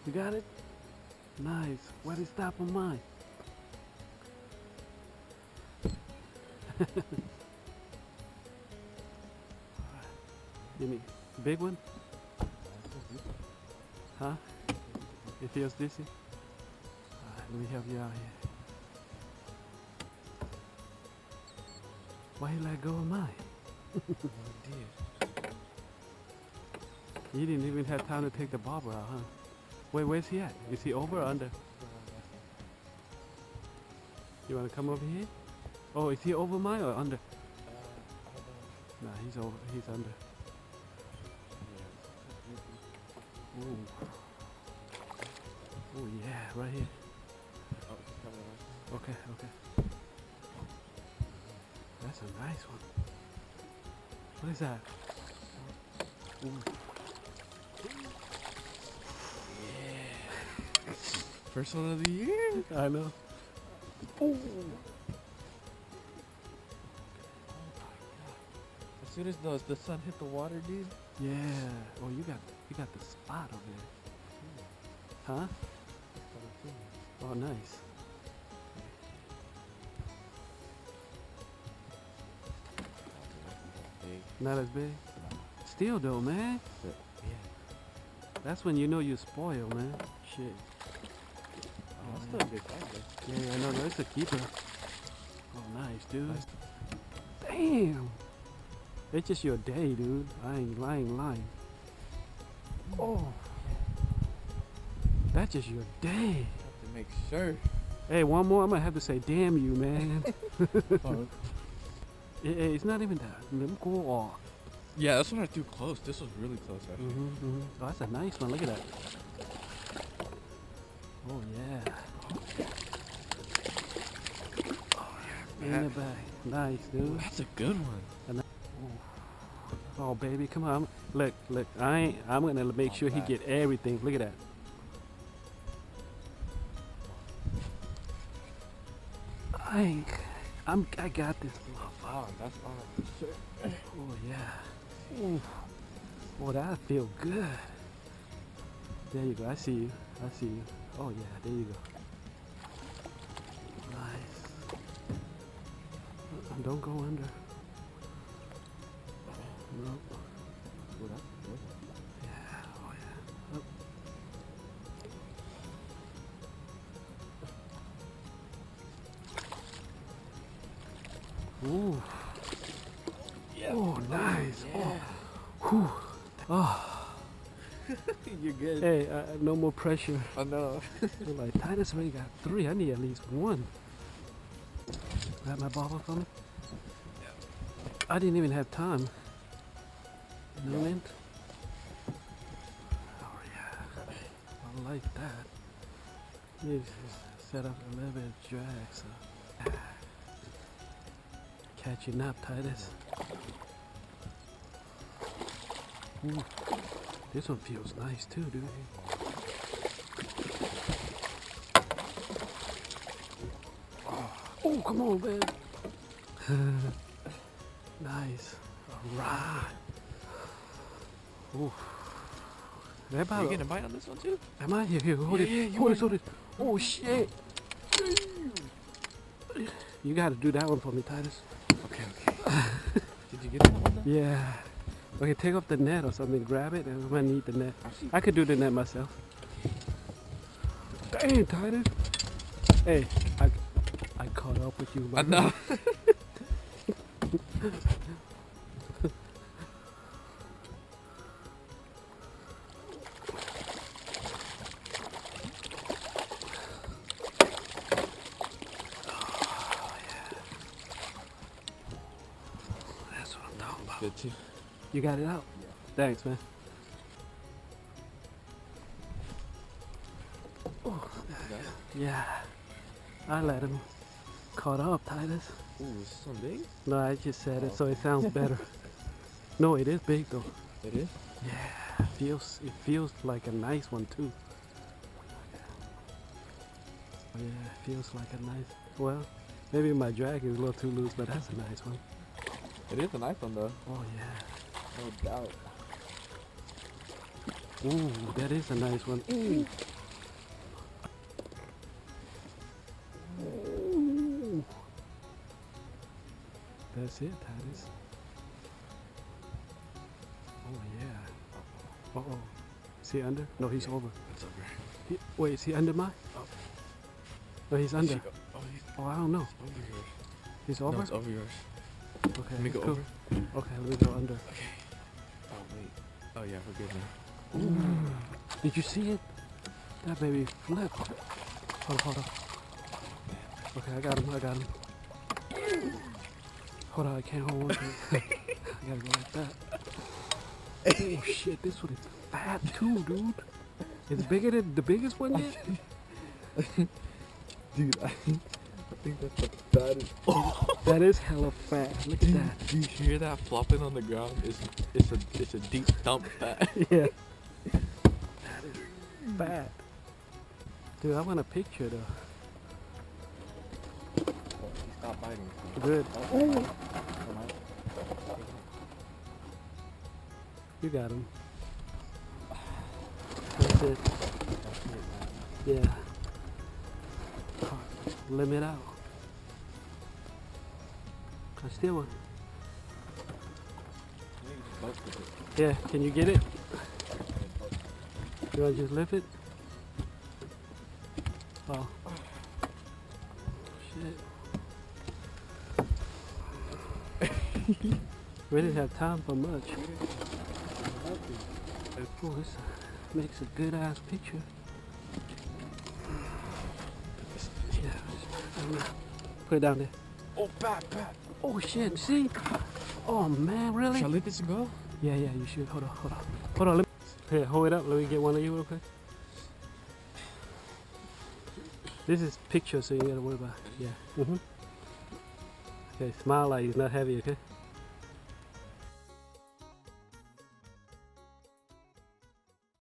You got it? Nice. Why did it stop on mine? Give me big one? Huh? It feels dizzy? Alright, let me help you out here. Why you let go of mine? You didn't even have time to take the bobber out, huh? Wait, where's he at? Is he over or under? You wanna come over here? Oh, is he over mine or under? Nah, he's over. He's under. Ooh. Oh yeah, right here. Okay, okay. That's a nice one. What is that? Ooh. Yeah. First one of the year. I know. Ooh. As soon as the sun hit the water, dude. Yeah. Oh, you got the spot over there. Huh? Oh, nice. Not as big. Still though, man. Yeah. That's when you know you're spoiled, man. Shit. Oh, that's still a good size, Yeah, no, it's a keeper. Oh, nice, dude. Damn. It's just your day, dude. I ain't lying. Oh. That's just your day. Have to make sure. Hey, one more. I'm gonna have to say, damn you, man. It's not even that. Let me go off. Yeah, that's when I threw close. This was really close, actually. Oh, that's a nice one. Look at that. Oh yeah. Oh, yeah, In the bag. Nice, dude. That's a good one. Oh baby, come on. Look. I'm gonna make sure he get everything. Look at that. I got this. Oh, that's on for sure. Oh yeah. Ooh. Oh, that feel good. There you go. I see you. Oh yeah, there you go. Nice. Don't go under. No. Oh, that's good. Yeah. Oh yeah. Up. Ooh. Yeah. Oh, nice. Yeah. Oh. Whew. Oh. You're good. Hey, no more pressure. I know. You're like, Titus already got 3. I need at least 1. Grab my bobber for me. I didn't even have time. You know what I mean? Oh yeah. I like that. You just set up a little bit of drag, so. Catching up, Titus. Ooh. This one feels nice too, dude. Oh, come on, man. Nice. Alright. Ooh. You getting a bite on this one too? Am I? Here, hold it. Yeah, Hold it. Oh, shit. You gotta do that one for me, Titus. Okay. Did you get that one though? Yeah. Okay, take off the net or something. Grab it, and I'm gonna need the net. I could do the net myself. Dang, Titus. Hey, I caught up with you. I know. That's what I'm talking about. Good too. You got it out? Yeah. Thanks, man. Oh, yeah. I let him caught up, Titus. Ooh, is this one big? No, I just said it so it sounds better. No, it is big though. It is? Yeah, it feels like a nice one too. Yeah, it feels like a nice. Well, maybe my drag is a little too loose, but that's a nice one. It is a nice one though. Oh yeah. No doubt. Ooh, that is a nice one. Ooh. That's it, Titus. Oh yeah. Uh oh. Is he under? No, he's over. It's over. Wait, is he under mine? Oh. No, he's under. He's I don't know. over yours. He's over? No, it's over yours. Okay. Let me go cool. over. Okay, let me go under. Okay. Oh, wait. Oh, yeah, forgive me. Ooh. Did you see it? That baby flipped. Hold on. Okay, I got him. Hold on, I can't hold on to it. I gotta go like that. Oh shit, this one is fat too, dude. It's bigger than the biggest one yet? Dude, I think that's the fattest. That is hella fat. Look at that. Do you hear that flopping on the ground? It's a deep thump fat. Yeah. That is fat. Dude, I want a picture though. He stopped biting. Good. Oh. You got him. That's it. Yeah. Limit out. I still one. Yeah, can you get it? You want to just lift it? Oh. Shit. We didn't have time for much. Oh, this makes a good ass picture. Yeah, put it down there. Oh, bat. Oh shit, see? Oh man, really? Shall I let this go? Yeah, you should. Hold on. Here, hold it up. Let me get one of you real quick. This is picture, so you gotta worry about. Yeah. Okay, smile like it's not heavy, okay?